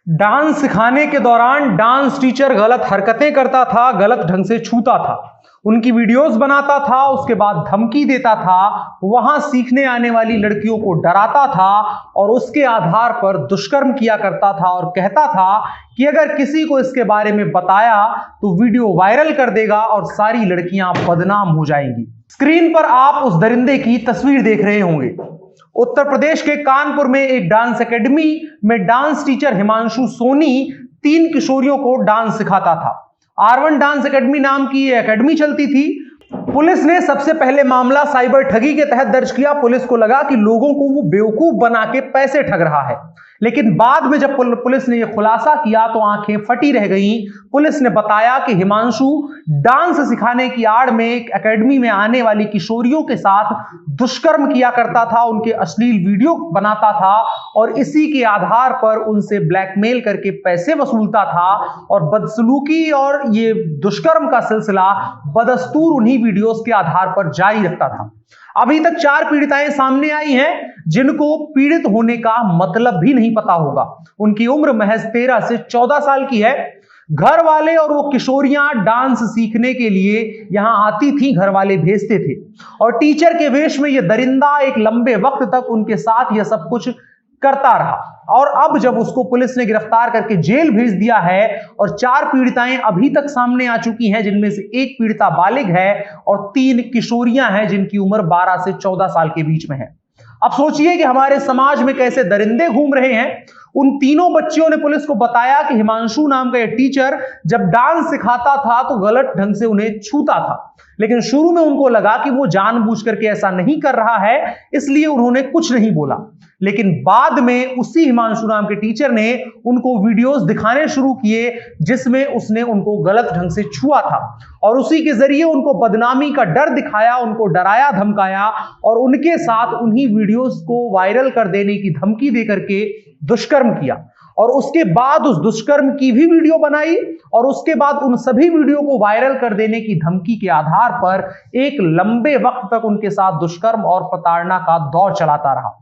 Dance सिखाने के दौरान डांस टीचर गलत हरकतें करता था, गलत ढंग से छूता था, उनकी वीडियोस बनाता था, उसके बाद धमकी देता था, वहां सीखने आने वाली लड़कियों को डराता था और उसके आधार पर दुष्कर्म किया करता था और कहता था कि अगर किसी को इसके बारे में बताया तो वीडियो वायरल कर देगा और सारी लड़कियां बदनाम हो जाएंगी। स्क्रीन पर आप उस दरिंदे की तस्वीर देख रहे होंगे। उत्तर प्रदेश के कानपुर में एक डांस एकेडमी में डांस टीचर हिमांशु सोनी 3 किशोरियों को डांस सिखाता था। R1 डांस एकेडमी नाम की यह एकेडमी चलती थी। पुलिस ने सबसे पहले मामला साइबर ठगी के तहत दर्ज किया। पुलिस को लगा कि लोगों को वो बेवकूफ बना के पैसे ठग रहा है, लेकिन बाद में जब पुलिस ने यह खुलासा किया तो आंखें फटी रह गईं। पुलिस ने बताया कि हिमांशु डांस सिखाने की आड़ में एक एकेडमी में आने वाली किशोरियों के साथ दुष्कर्म किया करता था, उनके अश्लील वीडियो बनाता था और इसी के आधार पर उनसे ब्लैकमेल करके पैसे वसूलता था और बदसलूकी और ये दुष्कर्म का सिलसिला बदस्तूर उन्हीं वीडियोस के आधार पर जारी रखता था। अभी तक 4 पीड़िताएं सामने आई हैं जिनको पीड़ित होने का मतलब भी नहीं पता होगा। उनकी उम्र महज 13 से 14 साल की है। घर वाले और वो किशोरियां डांस सीखने के लिए यहां आती थी, घर वाले भेजते थे और टीचर के वेश में ये दरिंदा एक लंबे वक्त तक उनके साथ यह सब कुछ करता रहा और अब जब उसको पुलिस ने गिरफ्तार करके जेल भेज दिया है और 4 पीड़िताएं अभी तक सामने आ चुकी हैं, जिनमें से एक पीड़िता बालिग है और 3 किशोरियां हैं जिनकी उम्र 12 से 14 साल के बीच में है। अब सोचिए कि हमारे समाज में कैसे दरिंदे घूम रहे हैं। उन तीनों बच्चियों ने पुलिस को बताया कि हिमांशु नाम का यह टीचर जब डांस सिखाता था तो गलत ढंग से उन्हें छूता था, लेकिन शुरू में उनको लगा कि वो जानबूझ करके ऐसा नहीं कर रहा है, इसलिए उन्होंने कुछ नहीं बोला। लेकिन बाद में उसी हिमांशु नाम के टीचर ने उनको वीडियोस दिखाने शुरू किए जिसमें उसने उनको गलत ढंग से छुआ था और उसी के जरिए उनको बदनामी का डर दिखाया, उनको डराया धमकाया और उनके साथ उन्हीं वीडियोस को वायरल कर देने की धमकी देकर के दुष्कर्म किया और उसके बाद उस दुष्कर्म की भी वीडियो बनाई और उसके बाद उन सभी वीडियो को वायरल कर देने की धमकी के आधार पर एक लंबे वक्त तक उनके साथ दुष्कर्म और प्रताड़ना का दौर चलाता रहा।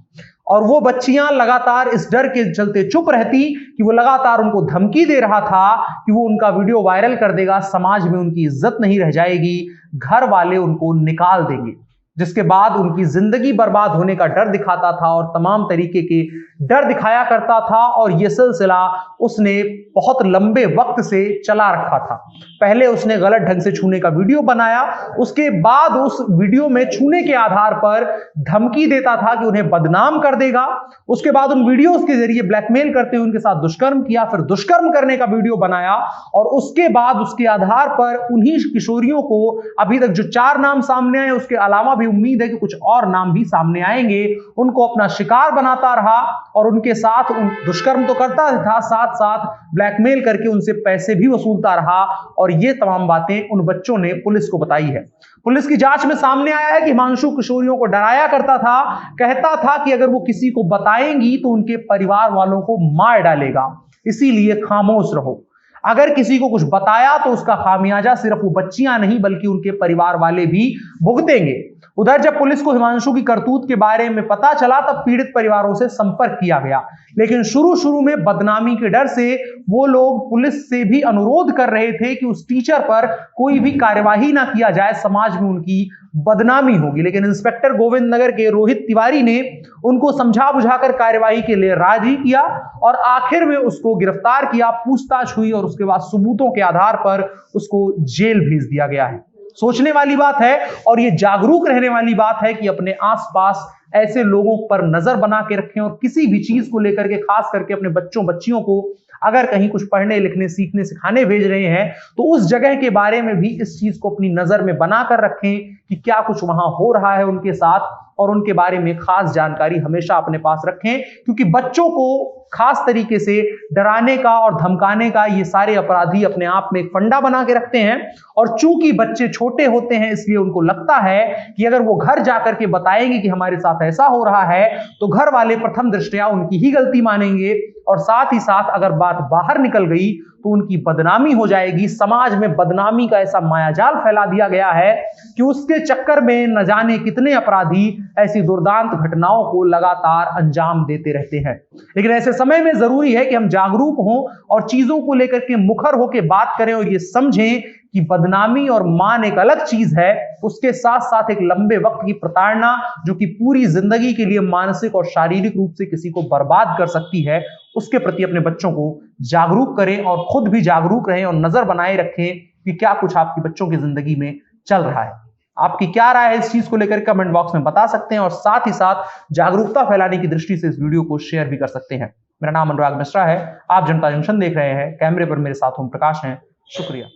और वो बच्चियां लगातार इस डर के चलते चुप रहती कि वो लगातार उनको धमकी दे रहा था कि वो उनका वीडियो वायरल कर देगा, समाज में उनकी इज्जत नहीं रह जाएगी, घर वाले उनको निकाल देंगे, जिसके बाद उनकी जिंदगी बर्बाद होने का डर दिखाता था और तमाम तरीके के डर दिखाया करता था और यह सिलसिला उसने बहुत लंबे वक्त से चला रखा था। पहले उसने गलत ढंग से छूने का वीडियो बनाया, उसके बाद उस वीडियो में छूने के आधार पर धमकी देता था कि उन्हें बदनाम कर देगा, उसके बाद उन वीडियोस के जरिए ब्लैकमेल करते हुए उनके साथ दुष्कर्म किया, फिर दुष्कर्म करने का वीडियो बनाया और उसके बाद उसके आधार पर उन्हीं किशोरियों को अभी तक जो 4 नाम सामने आए, उसके अलावा भी उम्मीद है कि कुछ और नाम भी सामने आएंगे, उनको अपना शिकार बनाता रहा और उनके साथ दुष्कर्म तो करता था, साथ साथ ब्लैकमेल करके उनसे पैसे भी वसूलता रहा और ये तमाम बातें उन बच्चों ने पुलिस को बताई है। पुलिस की जांच में सामने आया है कि हिमांशु किशोरियों को डराया करता था, कहता था कि अगर वो किसी को बताएंगी तो उनके परिवार वालों को मार डालेगा, इसीलिए खामोश रहो। अगर किसी को कुछ बताया तो उसका खामियाजा सिर्फ वो बच्चियां नहीं बल्कि उनके परिवार वाले भी भुगतेंगे। उधर जब पुलिस को हिमांशु की करतूत के बारे में पता चला तब पीड़ित परिवारों से संपर्क किया गया, लेकिन शुरू में बदनामी के डर से वो लोग पुलिस से भी अनुरोध कर रहे थे कि उस टीचर पर कोई भी कार्यवाही ना किया जाए, समाज में उनकी बदनामी होगी। लेकिन इंस्पेक्टर गोविंद नगर के रोहित तिवारी ने उनको समझा बुझाकर कार्यवाही के लिए राजी किया और आखिर में उसको गिरफ्तार किया, पूछताछ हुई और उसके बाद सबूतों के आधार पर उसको जेल भेज दिया गया है। सोचने वाली बात है और ये जागरूक रहने वाली बात है कि अपने आसपास ऐसे लोगों पर नजर बना के रखें और किसी भी चीज को लेकर के, खास करके अपने बच्चों बच्चियों को अगर कहीं कुछ पढ़ने लिखने सीखने सिखाने भेज रहे हैं तो उस जगह के बारे में भी इस चीज को अपनी नजर में बना कर रखें कि क्या कुछ वहां हो रहा है उनके साथ और उनके बारे में खास जानकारी हमेशा अपने पास रखें, क्योंकि बच्चों को खास तरीके से डराने का और धमकाने का ये सारे अपराधी अपने आप में एक फंडा बना के रखते हैं और चूंकि बच्चे छोटे होते हैं इसलिए उनको लगता है कि अगर वो घर जाकर के बताएंगे कि हमारे साथ ऐसा हो रहा है तो घर वाले प्रथम दृष्टया उनकी ही गलती मानेंगे और साथ ही साथ अगर बात बाहर निकल गई तो उनकी बदनामी हो जाएगी। समाज में बदनामी का ऐसा मायाजाल फैला दिया गया है कि उसके चक्कर में न जाने कितने अपराधी ऐसी दुर्दांत घटनाओं को लगातार अंजाम देते रहते हैं। लेकिन ऐसे समय में जरूरी है कि हम जागरूक हों और चीजों को लेकर के मुखर होकर बात करें और ये समझें कि बदनामी और मान एक अलग चीज है, उसके साथ साथ एक लंबे वक्त की प्रताड़ना जो कि पूरी जिंदगी के लिए मानसिक और शारीरिक रूप से किसी को बर्बाद कर सकती है, उसके प्रति अपने बच्चों को जागरूक करें और खुद भी जागरूक रहें और नजर बनाए रखें कि क्या कुछ आपकी बच्चों की जिंदगी में चल रहा है। आपकी क्या राय है इस चीज को लेकर कमेंट बॉक्स में बता सकते हैं और साथ ही साथ जागरूकता फैलाने की दृष्टि से इस वीडियो को शेयर भी कर सकते हैं। मेरा नाम अनुराग मिश्रा है, आप जनता जंक्शन देख रहे हैं। कैमरे पर मेरे साथ ओम प्रकाश हैं। शुक्रिया।